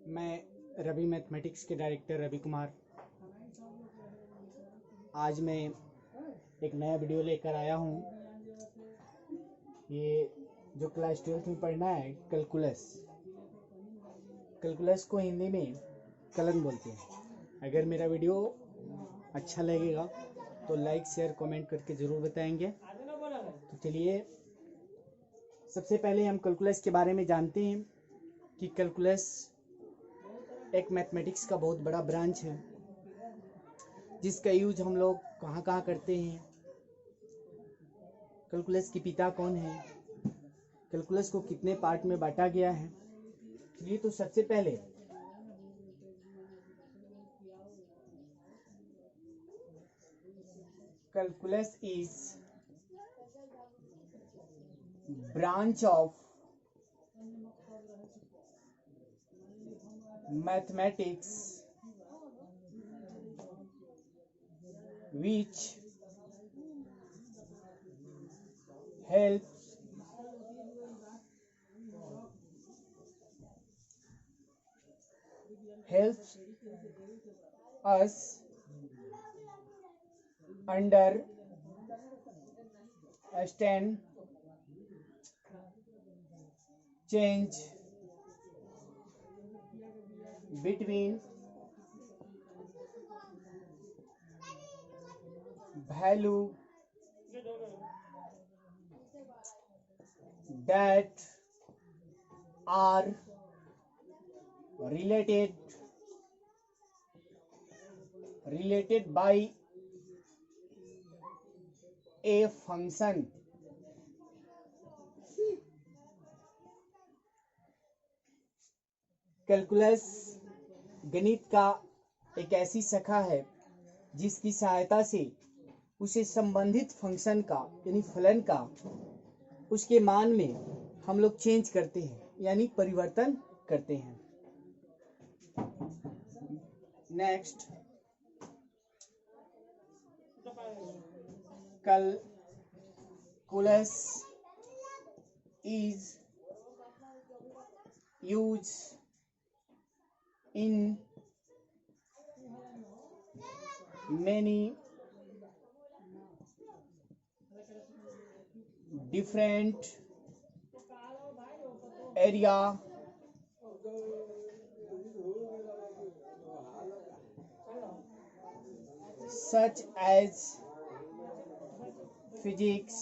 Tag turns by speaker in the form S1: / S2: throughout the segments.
S1: मैं रवि मैथमेटिक्स के डायरेक्टर रवि कुमार आज मैं एक नया वीडियो लेकर आया हूँ। ये जो क्लास 12th में पढ़ना है कैलकुलस को हिंदी में कलन बोलते हैं। अगर मेरा वीडियो अच्छा लगेगा तो लाइक शेयर कमेंट करके ज़रूर बताएंगे। तो चलिए सबसे पहले हम कैलकुलस के बारे में जानते हैं कि कैलकुलस एक मैथमेटिक्स का बहुत बड़ा ब्रांच है जिसका यूज हम लोग कहाँ कहाँ करते हैं। कैलकुलस के पिता कौन है, कैलकुलस को कितने पार्ट में बांटा गया है। चलिए तो सबसे पहले calculus is branch of mathematics which helps us understand change between value that are related by a function. Calculus गणित का एक ऐसी शाखा है जिसकी सहायता से उसे संबंधित फंक्शन का यानी फलन का उसके मान में हम लोग चेंज करते हैं यानी परिवर्तन करते हैं। Next, calculus is used in many different area such as physics,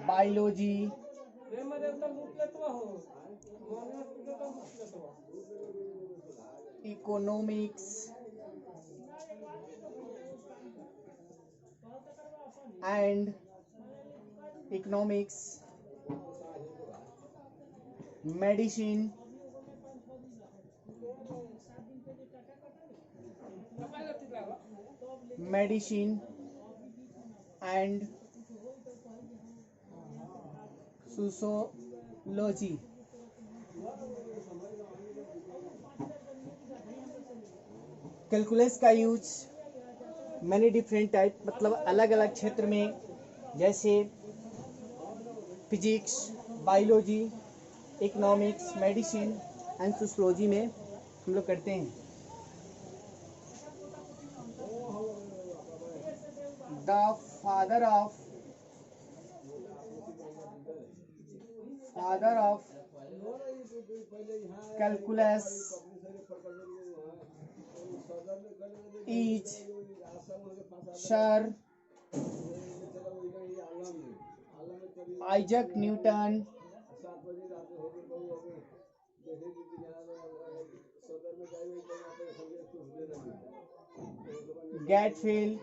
S1: biology, economics and medicine, and sociology। Calculus का यूज मैनी डिफरेंट टाइप मतलब अलग अलग क्षेत्र में जैसे physics, biology, economics, medicine and sociology में हम लोग करते हैं। The father of calculus is sir Isaac Newton. Gottfried,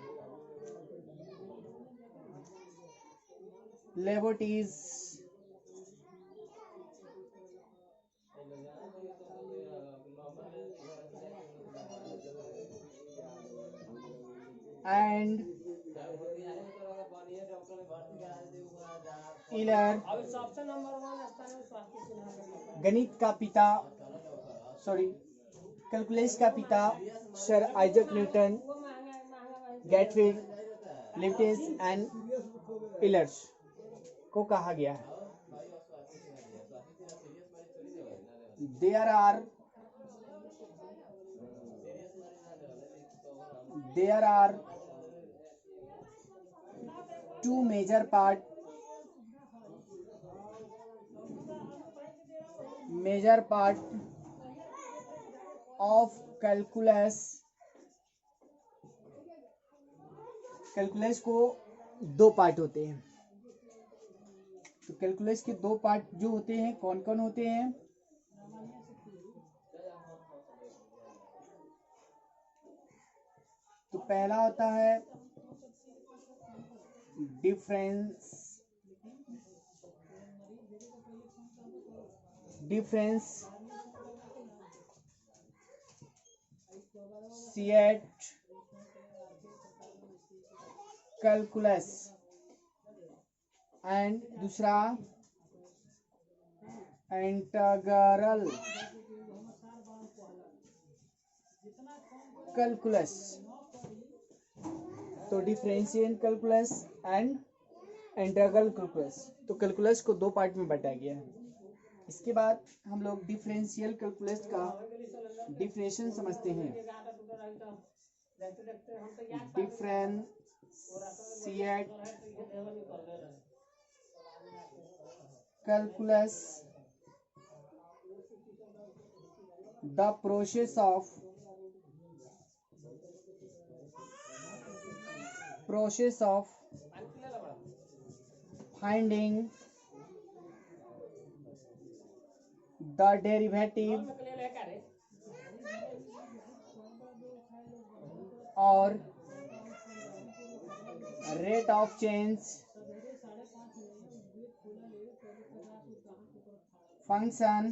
S1: Leibniz and Euler. गणित का पिता कैलकुलस का पिता sir Isaac Newton, Gottfried, Leibniz and Eulers को कहा गया है। there are two major part of calculus को दो पार्ट होते हैं। तो कैलकुलस के दो पार्ट जो होते हैं कौन कौन होते हैं? तो पहला होता है डिफरेंशिएट कैलकुलस एंड दूसरा इंटीग्रल कैलकुलस। तो differential calculus and integral calculus, तो कैलकुलस को दो पार्ट में बांटा गया है। इसके बाद हम लोग डिफरेंशियल कैलकुलस का डिफिनेशन समझते हैं। Differentiate calculus the process of finding the derivative or rate of change function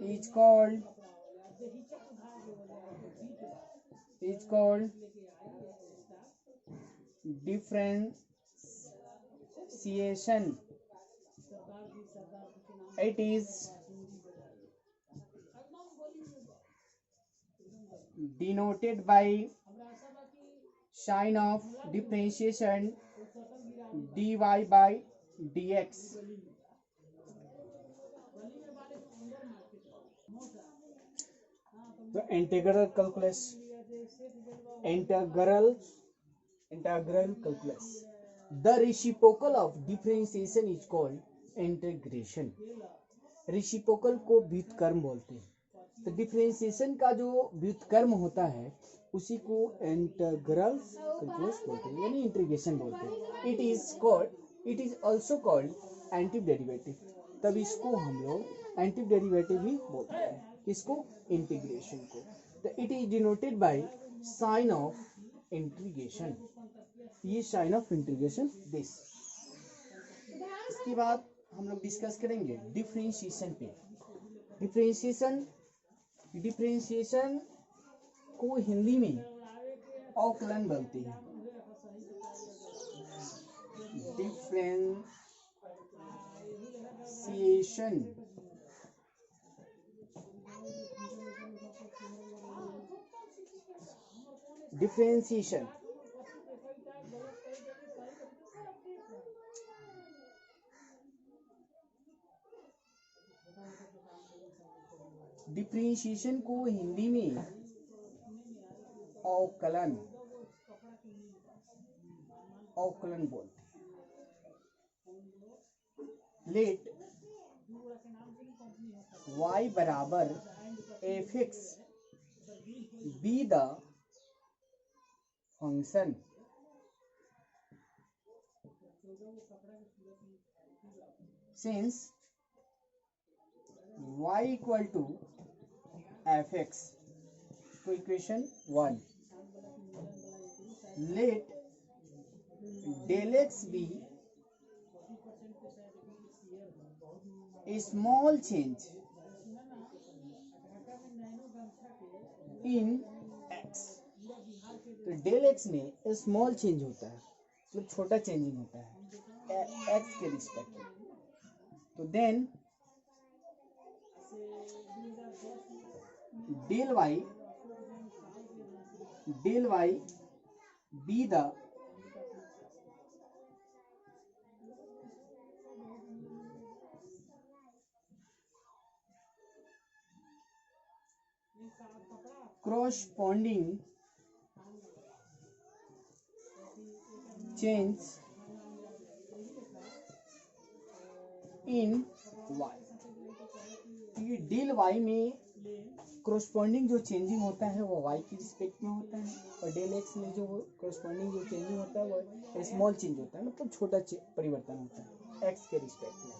S1: is called differentiation. It is denoted by sign of differentiation dy by dx. तो integral calculus the reciprocal of differentiation is called integration. Reciprocal को व्युत्क्रम बोलते हैं। तो differentiation का जो व्युत्क्रम होता है उसी को इंटीग्रल कैलकुलस बोलते हैं, यानी इंटीग्रेशन बोलते हैं। It is also called anti derivative. तब इसको हम लोग एंटी डेरिवेटिव ही बोलते हैं। किसको? इंटीग्रेशन को। तो it is denoted by sine of integration. ये साइन ऑफ इंटीग्रेशन दिस। इसके बाद हम लोग डिस्कस करेंगे डिफरेंशिएशन पे। डिफरेंशिएशन को हिंदी में अवकलन बोलते हैं। डिफरेंशिएशन डिफरेंशिएशन को हिंदी में अवकलन बोलते हैं। लेट y बराबर fx be the function since y equal to fx। तो equation 1, let del x be a small change in x। तो del x में स्मॉल चेंज होता है, मतलब छोटा चेंजिंग होता है x के रिस्पेक्ट में। तो then del y be the corresponding change in y। ये डेल y में corresponding जो चेंजिंग होता है वो y की रिस्पेक्ट में होता है, और डेल x में जो corresponding जो चेंजिंग होता है वो स्मॉल चेंज होता है, मतलब छोटा परिवर्तन होता है x के रिस्पेक्ट में।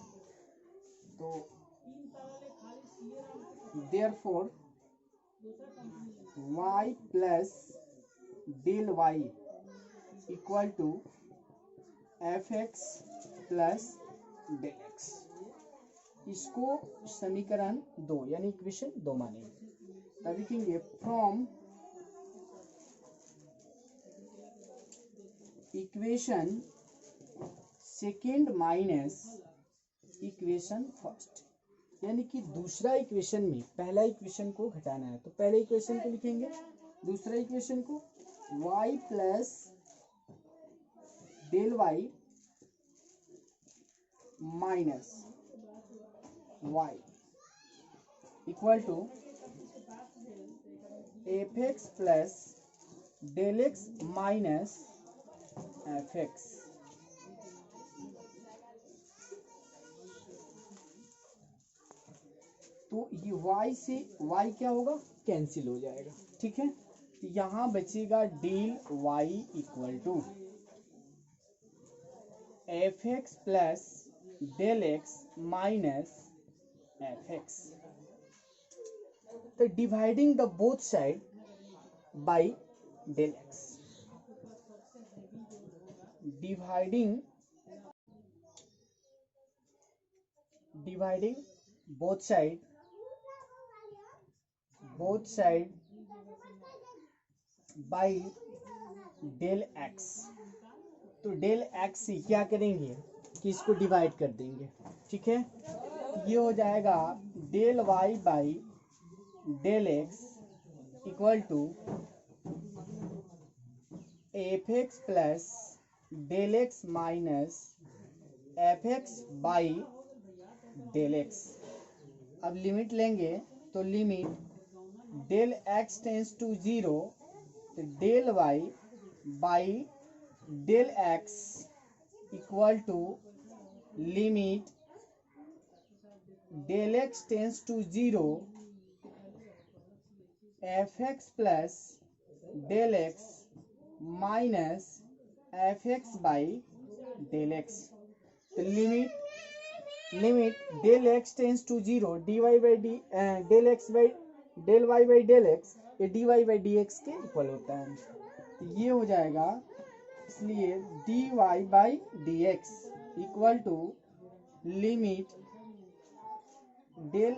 S1: तो therefore y plus del y equal to fx plus del x। इसको समीकरण 2 यानी इक्वेशन 2 मानेंगे। तब लिखेंगे from equation second minus equation first, यानी कि दूसरा इक्वेशन में पहला इक्वेशन को घटाना है, तो पहले इक्वेशन को लिखेंगे, दूसरा इक्वेशन को y plus del y minus y equal to F x plus del x minus F x. तो ये y से y क्या होगा, कैंसिल हो जाएगा, ठीक है। तो यहां बचेगा del y equal to F x plus del x minus F x. तो dividing the both side by del x, dividing both side by del x. तो डेल एक्स से क्या करेंगे कि इसको डिवाइड कर देंगे, ठीक है। ये हो जाएगा del y by del x equal to F x plus del x minus F x by del x. अब लिमिट लेंगे तो limit del x tends to 0, तो del y by del x equal to limit del x tends to 0 f x plus del x minus F x by del x. तो limit del x tends to 0 d Y by d del x by del y by del x, ये d Y by D x के equal होता है। तो ये हो जाएगा, इसलिए d Y by D x equal to limit del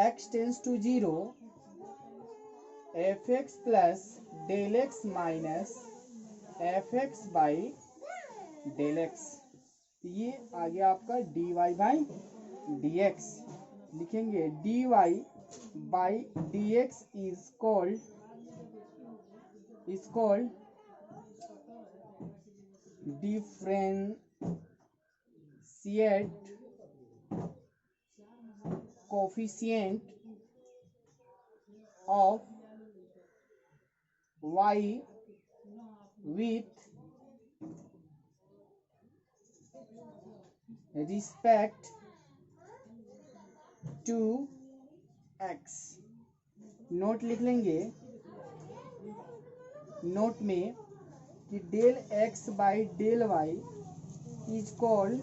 S1: x tends to 0 f x plus del x minus F x by del x. ये आ गया आपका d Y by D x. लिखेंगे d Y by D x is called differentiate coefficient of y with respect to x। Note लिख लेंगे note में कि del x by del y is called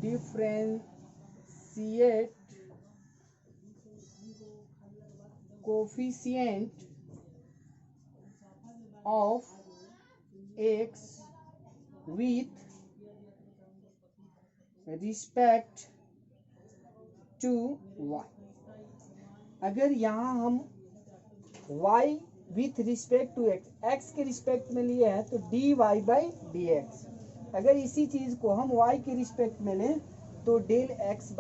S1: differentiate coefficient of x with respect to y। अगर यहाँ हम y with respect to x के respect में लिए हैं तो D Y by D X. अगर इसी चीज को हम y के रिस्पेक्ट में लें तो del X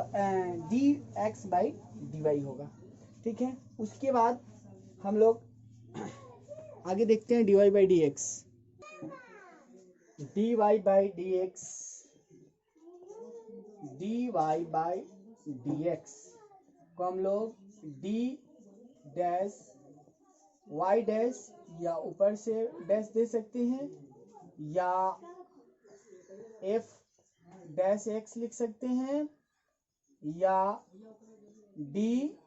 S1: D X by D Y होगा, ठीक है। उसके बाद हम लोग आगे देखते हैं D Y by D X. D Y by D X, D Y by D X को हम लोग डी डैश वाई डैश या ऊपर से डैश दे सकते हैं, या एफ डैश एक्स लिख सकते हैं, या डी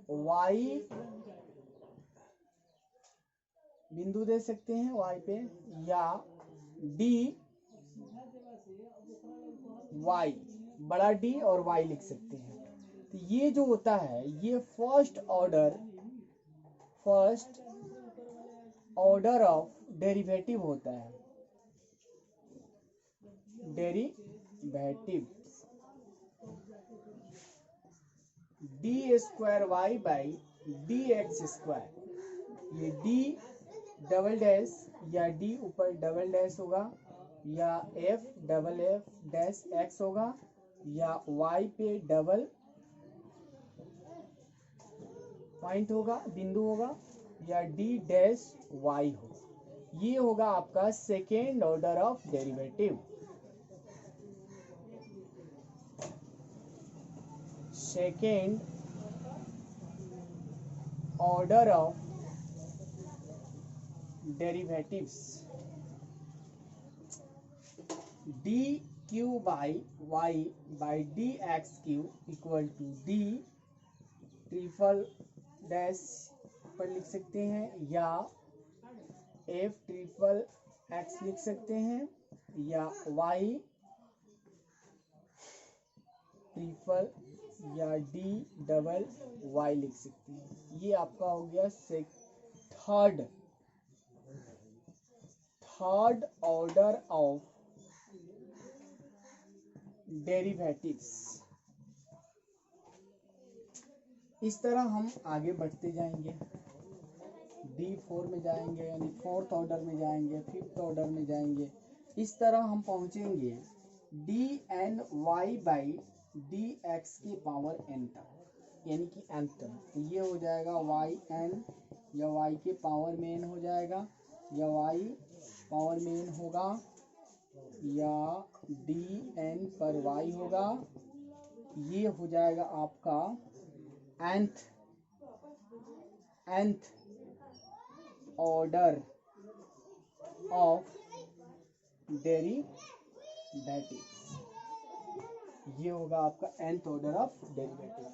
S1: वाई बिंदु दे सकते हैं वाई पे, या डी वाई बड़ा डी और वाई लिख सकते हैं। तो ये जो होता है ये फर्स्ट ऑर्डर ऑफ डेरिवेटिव होता है। Derivative D square Y by D X square, ये डी डबल डैश या डी ऊपर डबल डैश होगा, या F double F dash X होगा, या वाई पे डबल पॉइंट होगा बिंदु होगा, या डी डैश वाई होगा। ये होगा आपका second order of derivative. Second order of derivatives D cube by Y by D X cube equal to D triple dash पर लिख सकते हैं, या एफ ट्रिपल एक्स लिख सकते हैं, या वाई ट्रिपल या डी डबल वाई लिख सकते हैं। ये आपका हो गया थर्ड ऑर्डर ऑफ डेरिवेटिव्स। इस तरह हम आगे बढ़ते जाएंगे, D4 में जाएंगे, यानी फोर्थ ऑर्डर में जाएंगे, फिफ्थ ऑर्डर में जाएंगे। इस तरह हम पहुंचेंगे D N Y by D X की पावर n तक, यानी कि n तक। तो ये हो जाएगा वाई एन, या वाई के पावर में n हो जाएगा, या वाई पावर में n होगा, या डी एन पर y होगा। ये हो जाएगा आपका nth ऑर्डर ऑफ डेरिवेटिव। ये होगा आपका nth ऑर्डर ऑफ डेरिवेटिव।